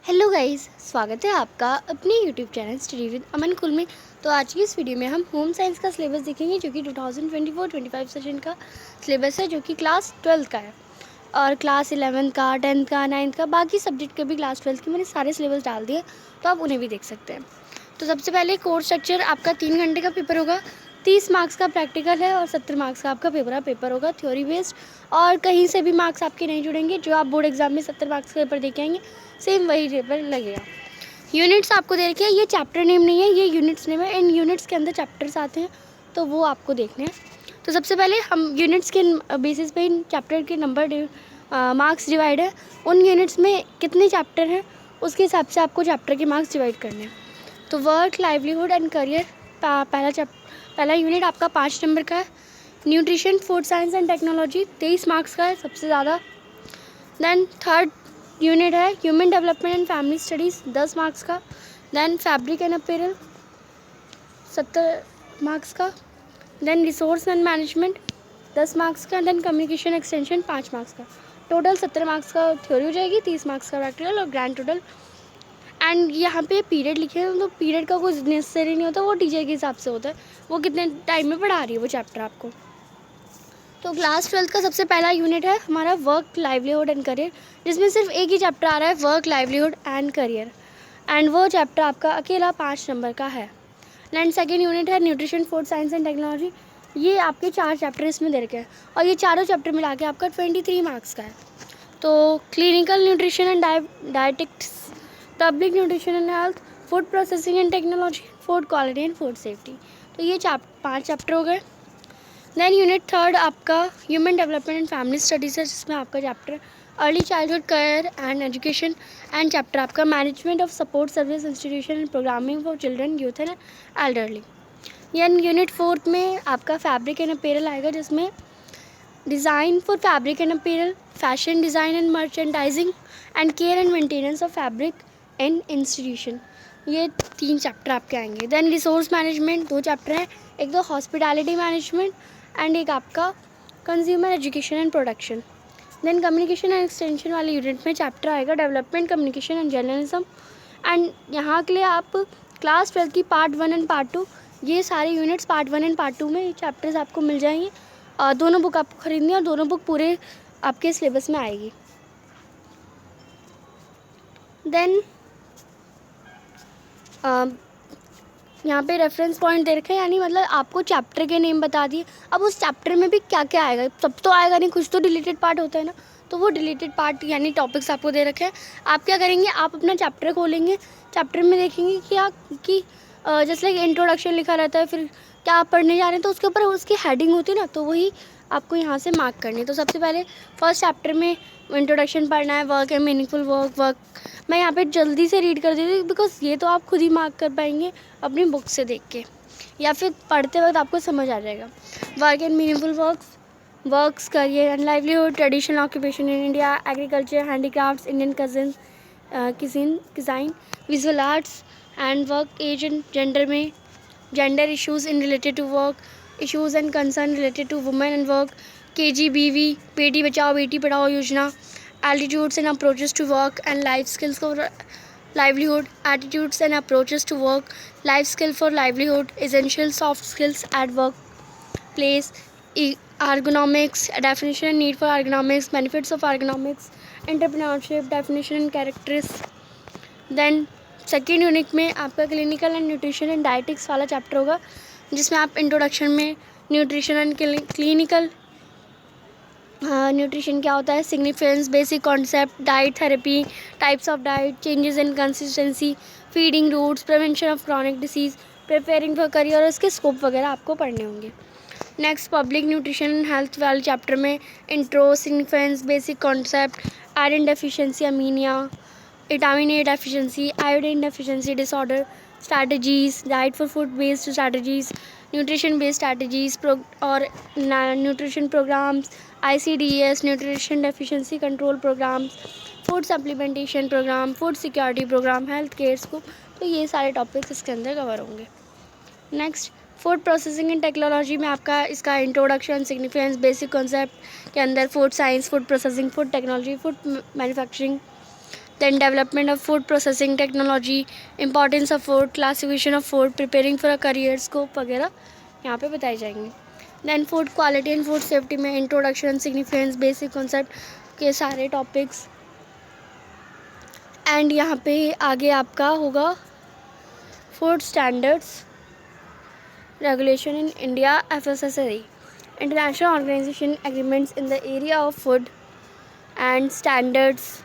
Hello guys, स्वागत है आपका अपने यूट्यूब चैनल स्टडी विद अमन कुल में। तो आज की इस वीडियो में हम होम साइंस का सिलेबस देखेंगे जो कि 2024-25 सेशन का सिलेबस है, जो कि क्लास 12 का है। और क्लास 11 का, 10th का, 9th का, बाकी सब्जेक्ट के भी क्लास 12 के मैंने सारे सिलेबस डाल दिए, तो आप उन्हें भी देख सकते हैं। तो सबसे पहले कोर्स स्ट्रक्चर आपका 3 घंटे का पेपर होगा, 30 मार्क्स का प्रैक्टिकल है और 70 मार्क्स का आपका पेपर होगा थ्योरी बेस्ड। और कहीं से भी मार्क्स आपके नहीं जुड़ेंगे, जो आप बोर्ड एग्जाम में 70 मार्क्स का पेपर दे के आएंगे सेम वही पेपर लगेगा। यूनिट्स आपको दे रखे हैं, ये चैप्टर नेम नहीं है, ये यूनिट्स नेम है। इन यूनिट्स के अंदर चैप्टर्स आते हैं, तो वो आपको देखने हैं। तो सबसे पहले हम यूनिट्स के बेसिस पे इन चैप्टर के नंबर मार्क्स डिवाइड है, उन यूनिट्स में कितने चैप्टर हैं उसके हिसाब से आपको चैप्टर के मार्क्स डिवाइड करने हैं। तो वर्क, लाइवलीहुड एंड करियर पहला यूनिट आपका 5 नंबर का है। Nutrition, food science and technology 23 marks का है, सबसे ज़्यादा। देन थर्ड यूनिट है human development and family studies, 10 marks का। Then fabric and apparel 70 marks का। Then resource and management 10 marks का। देन कम्युनिकेशन एक्सटेंशन 5 मार्क्स का। टोटल 70 मार्क्स का थ्योरी हो जाएगी, 30 मार्क्स का प्रैक्टिकल और ग्रैंड टोटल। एंड यहाँ पे पीरियड लिखे हैं, तो पीरियड का कुछ नेसेसरी नहीं होता, वो टीचर के हिसाब से होता है, वो कितने टाइम में पढ़ा रही है वो चैप्टर आपको। तो क्लास 12 का सबसे पहला यूनिट है हमारा वर्क, लाइवलीहुड एंड करियर, जिसमें सिर्फ एक ही चैप्टर आ रहा है, work, livelihood and career. And वो चैप्टर आपका अकेला 5 नंबर का है। एंड सेकेंड यूनिट है nutrition, food science and technology, ये आपके 4 चैप्टर इसमें दे रखे हैं और ये चारों चैप्टर मिला के आपका 23 मार्क्स का है। तो clinical nutrition and dietetics, public nutrition and health, food processing and technology, food quality and food safety. तो ये 5 चैप्टर हो गए। देन यूनिट थर्ड आपका human development and family studies है, जिसमें आपका chapter early childhood care and education and chapter आपका management of support service institution and programming for children, youth and elderly. यानी यूनिट फोर्थ में आपका फैब्रिक एंड अपीयरल आएगा, जिसमें design for fabric and apparel, fashion design and merchandising and care and maintenance of fabric and institution, ये 3 chapter आपके आएंगे। Then resource management 2 chapter हैं, एक तो हॉस्पिटैलिटी मैनेजमेंट एंड एक आपका consumer education and production. Then communication and extension वाले unit में चैप्टर आएगा development, communication and journalism. And यहाँ के लिए आप क्लास 12 की पार्ट 1 एंड पार्ट 2, ये सारे यूनिट्स पार्ट 1 एंड पार्ट 2 में ये चैप्टर्स आपको मिल जाएंगे। दोनों बुक आपको खरीदनी है और दोनों बुक पूरे आपके सिलेबस में आएगी। देन यहाँ पे रेफरेंस पॉइंट दे रखे हैं, यानी मतलब आपको चैप्टर के नेम बता दिए। अब उस चैप्टर में भी क्या क्या आएगा, सब तो आएगा नहीं, कुछ तो डिलीटेड पार्ट होता है ना, तो वो डिलीटेड पार्ट यानी टॉपिक्स आपको दे रखे हैं। आप क्या करेंगे, आप अपना चैप्टर खोलेंगे, चैप्टर में देखेंगे कि जैसे लाइक इंट्रोडक्शन लिखा रहता है, फिर क्या आप पढ़ने जा रहे हैं, तो उसके ऊपर उसकी हेडिंग होती है ना, तो वही आपको यहाँ से मार्क करनी है। तो सबसे पहले फर्स्ट चैप्टर में इंट्रोडक्शन पढ़ना है, वर्क एंड मीनिंगफुल वर्क। मैं यहाँ पे जल्दी से रीड कर देती हूँ, बिकॉज ये तो आप खुद ही मार्क कर पाएंगे अपनी बुक से देख के, या फिर पढ़ते वक्त आपको समझ आ जाएगा। Work and meaningful works, career and livelihood, traditional occupation in India, agriculture, handicrafts, Indian design, visual arts and work, age and gender में gender issues in related to work, issues and concern related to women and work, KGBV, बेटी बचाओ बेटी पढ़ाओ योजना, attitudes and approaches to work and life skills for livelihood, attitudes and approaches to work, life skill for livelihood, essential soft skills at workplace, ergonomics, definition and need for ergonomics, benefits of ergonomics, entrepreneurship, definition and characteristics. Then second unit में आपका clinical and nutrition and dietetics वाला chapter होगा, जिसमें आप introduction में nutrition and clinical, nutrition क्या होता है, significance, basic concept, diet therapy, types of diet, changes in consistency, feeding routes, prevention of chronic disease, preparing for career, और इसके स्कोप वगैरह आपको पढ़ने होंगे। Next public nutrition and health वाले चैप्टर में intro, significance, basic concept, iron deficiency anaemia, vitamin A deficiency, iodine deficiency disorder, strategies, diet for food based strategies, nutrition based strategies और nutrition programmes, ICDS, nutrition deficiency control programmes, food supplementation programme, food security programme, health care scope. तो ये सारे topics इसके अंदर cover होंगे। Next food processing and technology में आपका इसका इंट्रोडक्शन, सिग्निफिकेंस, बेसिक कॉन्सेप्ट के अंदर food science, food processing, food technology, food manufacturing, then development of food processing technology, importance of food, classification of food, preparing for a career, scope वगैरह यहाँ पे बताए जाएंगे. Then food quality and food safety में introduction, significance, basic concept के सारे topics. And यहाँ पे आगे आपका होगा food standards regulation in India, FSSAI, international organisation agreements in the area of food and standards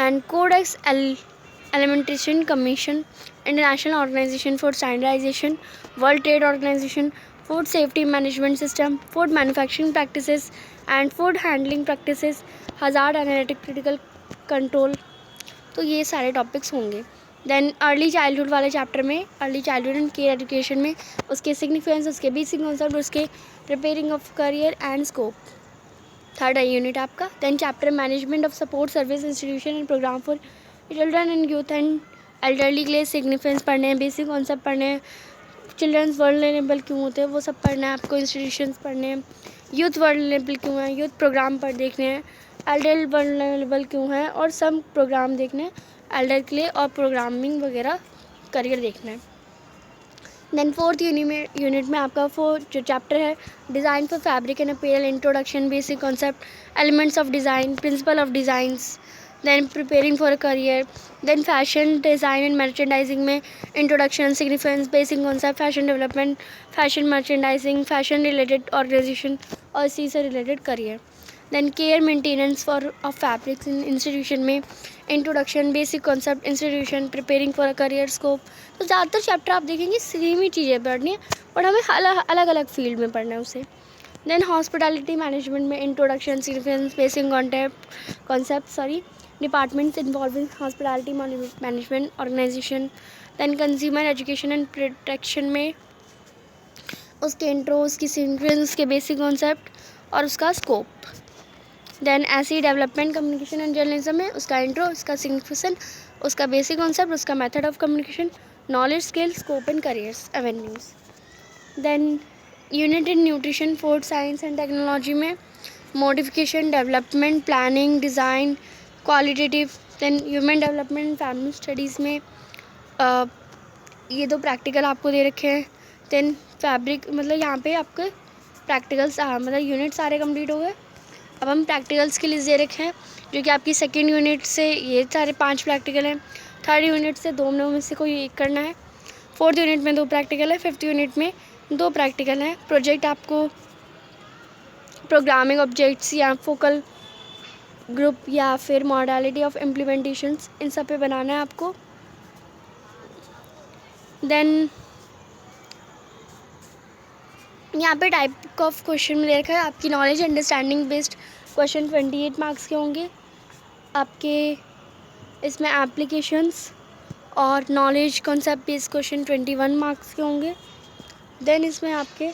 and Codex Alimentation Commission, International Organization for Standardization, World Trade Organization, Food Safety Management System, Food Manufacturing Practices and Food Handling Practices, Hazard Analytic Critical Control. तो ये सारे topics होंगे. Then early childhood वाले chapter में, early childhood and care education में उसके significance, उसके basic concept, उसके preparing of career and scope, third unit आपका. Then chapter management of support service institution and programme for children and youth and elderly के लिए significance पढ़ने हैं, basic concept पढ़ने हैं, चिल्ड्रंस वर्ल्नरेबल क्यों होते हैं वो सब पढ़ना है आपको, इंस्टीट्यूशंस पढ़ने हैं, यूथ वर्ल्नरेबल क्यों है, यूथ प्रोग्राम पर देखने हैं, एल्डर वर्ल्नरेबल क्यों है, और सब प्रोग्राम देखने हैं एल्डर के लिए, और प्रोग्रामिंग वगैरह करियर देखना है. देन फोर्थ यूनिट में आपका जो चैप्टर है design for fabric and apparel, introduction, basic concept, elements of design, principle of designs, then preparing for a career. Then fashion design and merchandising में introduction, significance, basic concept, fashion development, fashion merchandising, fashion related organisation और इसी से related career. Then care maintenance of fabrics in institution में introduction, basic concept, institution, preparing for a career, scope. तो ज़्यादातर chapter आप देखेंगे same ही चीज़ें पढ़नी है और हमें अलग अलग फील्ड में पढ़ना है उसे. देन हॉस्पिटैलिटी मैनेजमेंट में introduction, significance, basic concept departments involving hospitality management organisation. Then consumer education and protection में उसके इंट्रो, उसकी सिग्निफिकेंस, उसके बेसिक कॉन्सेप्ट और उसका स्कोप. देन ऐसी डेवलपमेंट कम्युनिकेशन एंड जर्नलिज्म में उसका इंट्रो, उसका सिग्निफिकेंस, उसका बेसिक कॉन्सेप्ट, उसका method of communication, knowledge, skill, scope and careers avenues. Then unit in nutrition, food science and technology में modification, development, planning, design, qualitative. Then human development, family studies में ये दो practical आपको दे रखे हैं. Then fabric, मतलब यहाँ पे आपके प्रैक्टिकल्स मतलब यूनिट सारे कंप्लीट हो गए. अब हम प्रैक्टिकल्स के लिए दे रखे हैं जो कि आपकी सेकेंड यूनिट से ये सारे 5 प्रैक्टिकल हैं, थर्ड यूनिट से 2 में से कोई एक करना है, फोर्थ यूनिट में 2 प्रैक्टिकल है, फिफ्थ यूनिट में 2 प्रैक्टिकल हैं. प्रोजेक्ट आपको प्रोग्रामिंग ऑब्जेक्ट्स या फोकल ग्रुप या फिर मॉडलिटी ऑफ इम्प्लीमेंटेशंस, इन सब पे बनाना है आपको. देन यहाँ पे टाइप ऑफ क्वेश्चन में दे रखा है आपकी knowledge understanding based question 28 marks के होंगे आपके. इसमें एप्लीकेशंस और knowledge concept based question 21 marks के होंगे. देन इसमें आपके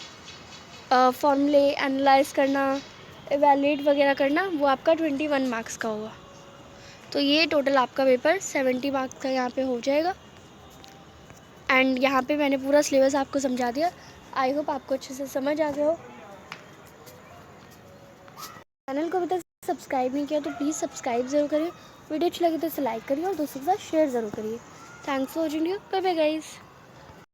फॉर्मूले एनालाइज करना, एवेल्यूएट वगैरह करना, वो आपका 21 मार्क्स का होगा. तो ये टोटल आपका पेपर 70 मार्क्स का यहाँ पे हो जाएगा. एंड यहाँ पे मैंने पूरा सिलेबस आपको समझा दिया. आई होप आपको अच्छे से समझ आ गया हो. चैनल को अभी तक सब्सक्राइब नहीं किया तो प्लीज़ सब्सक्राइब ज़रूर करिए. वीडियो अच्छी लगी तो इसे लाइक करिए और दोस्तों के साथ शेयर ज़रूर करिए. Thanks for watching. Bye bye guys.